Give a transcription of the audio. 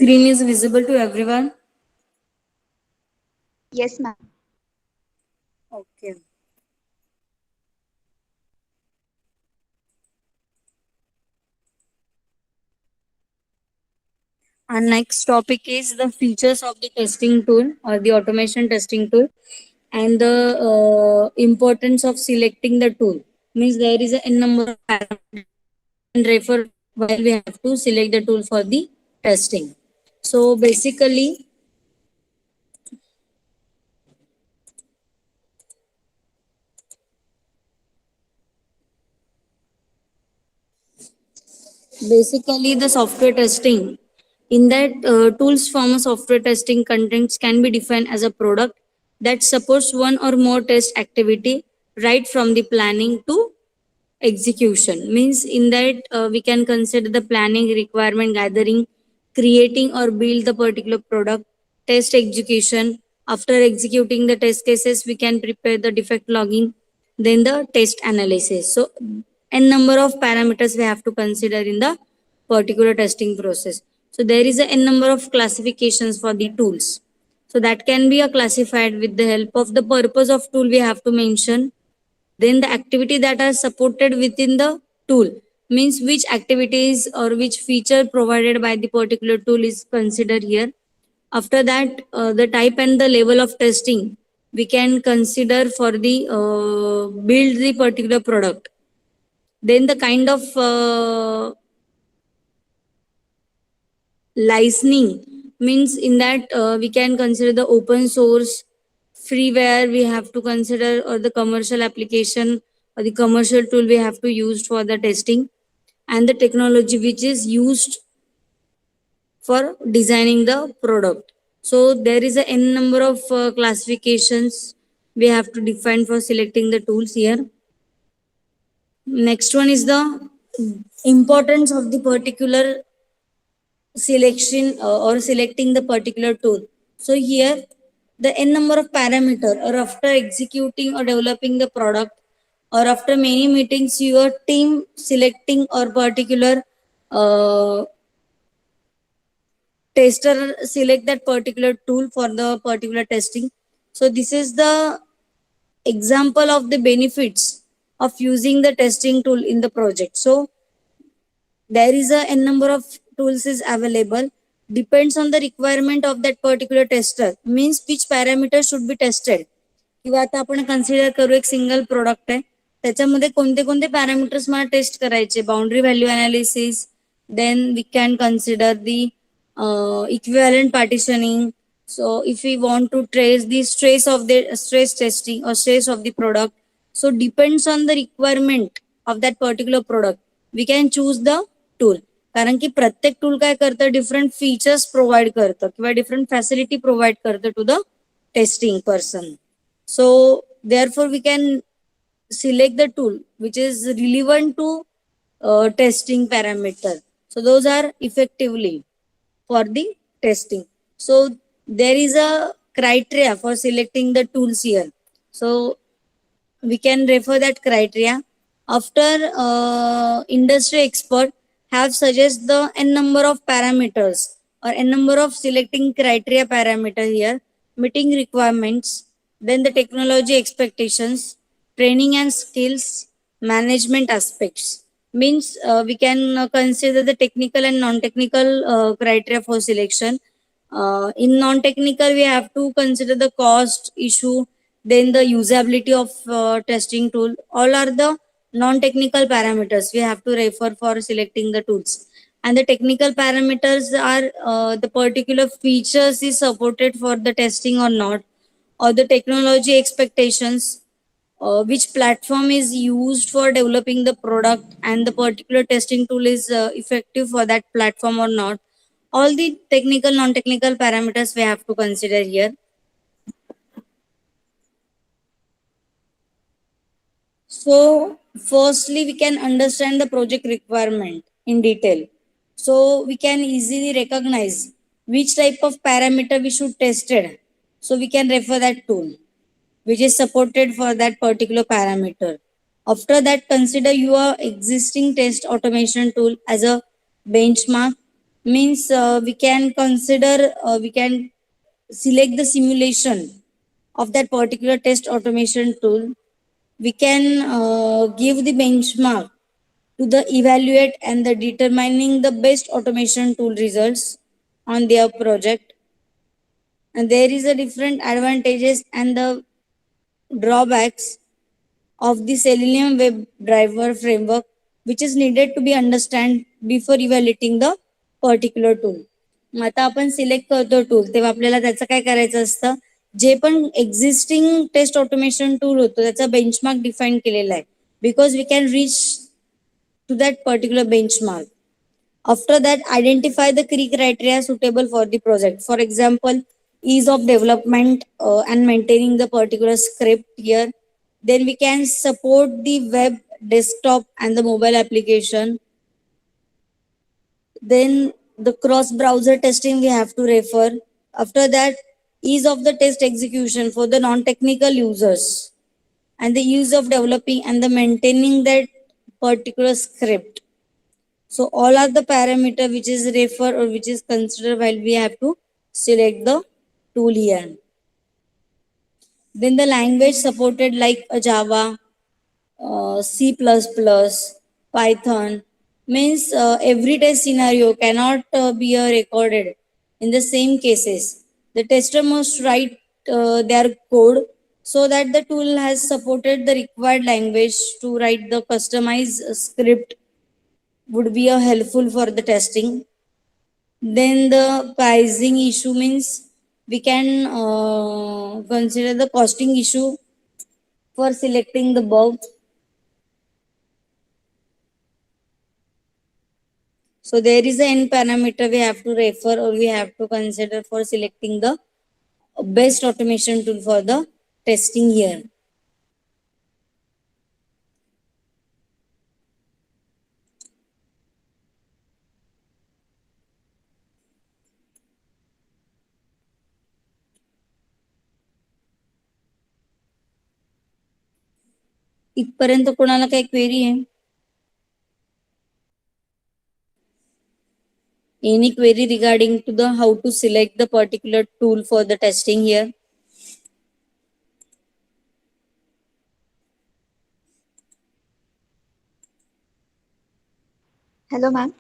Screen is visible to everyone. Yes, ma'am. Okay. Our next topic is the features of the testing tool or the automation testing tool and the importance of selecting the tool. Means there is a n number of parameters and refer while we have to select the tool for the testing. So basically the software testing in that tools from a software testing contents can be defined as a product that supports one or more test activity right from the planning to execution. Means in that we can consider the planning, requirement gathering, creating or build the particular product, test execution. After executing the test cases we can prepare the defect logging, then the test analysis. So n number of parameters we have to consider in the particular testing process. So there is a n number of classifications for the tools, so that can be classified with the help of the purpose of tool we have to mention, then the activity that are supported within the tool. Means which activities or which feature provided by the particular tool is considered here. After that the type and the level of testing we can consider for the build the particular product, then the kind of licensing. Means in that we can consider the open source, freeware we have to consider, or the commercial application or the commercial tool we have to use for the testing, and the technology which is used for designing the product. So there is a n number of classifications we have to define for selecting the tools here. Next one is the importance of the particular selection or selecting the particular tool. So here the n number of parameter, or after executing or developing the product, or after many meetings your team selecting or particular uh, tester select that particular tool for the particular testing. So this is the example of the benefits of using the testing tool in the project. So there is a n number of tools is available, depends on the requirement of that particular tester. Means which parameter should be tested. किंवा आता आपण consider करू एक single product आहे, त्याच्यामध्ये कोणते कोणते parameters मला टेस्ट करायचे. Boundary value analysis, then we can consider the equivalent partitioning. So if we want to trace the stress of the stress testing or stress of the product, so depends on the requirement of that particular product we can choose the tool. कारण की प्रत्येक tool काय करतं, different features provide करतं किंवा different facility provide करतं to the testing person. So therefore we can select the tool which is relevant to testing parameter. So those are effectively for the testing. So there is a criteria for selecting the tools here. So we can refer that criteria. After industry expert have suggest the n number of parameters or n number of selecting criteria parameter here, meeting requirements, then the technology expectations, training and skills, management aspects. Means we can consider the technical and non-technical criteria for selection. In non-technical we have to consider the cost issue, then the usability of testing tool. All are the non-technical parameters we have to refer for selecting the tools. And the technical parameters are the particular features is supported for the testing or not, or the technology expectations, which platform is used for developing the product, and the particular testing tool is effective for that platform or not. All the technical non-technical parameters we have to consider here. So firstly we can understand the project requirement in detail, so we can easily recognize which type of parameter we should test it. So we can refer that tool which is supported for that particular parameter. After that, consider your existing test automation tool as a benchmark. means we can consider, we can select the simulation of that particular test automation tool. We can give the benchmark to the evaluate and the determining the best automation tool results on their project. And there is a different advantages and the drawbacks of the Selenium WebDriver framework, which is needed to be understand before evaluating the particular tool. मग आता आपण select करतो tool तेव्हा आपल्याला त्याचं काय करायचं असतं, जे पण एक्झिस्टिंग टेस्ट ऑटोमेशन टूल होतं त्याचा बेंचमार्क डिफाईन केलेला आहे, because we can reach to that particular benchmark. After that, identify the key criteria suitable for the project. For example, ease of development and maintaining the particular script here. Then we can support the web, desktop, and the mobile application. Then the cross-browser testing we have to refer. After that, ease of the test execution for the non-technical users, and the ease of developing and the maintaining that particular script. So all are the parameter which is refer or which is considered while we have to select the tool here. Then the language supported like a Java, C++, Python, means every test scenario cannot be recorded in the same cases. The tester must write their code so that the tool has supported the required language to write the customized script would be helpful for the testing. Then the pricing issue means we can consider the costing issue for selecting the bulb. So there is an n parameter we have to refer or we have to consider for selecting the best automation tool for the testing here. इथपर्यंत कोणाला काही query आहे? Any query regarding to the how to select the particular tool for the testing here? Hello, ma'am.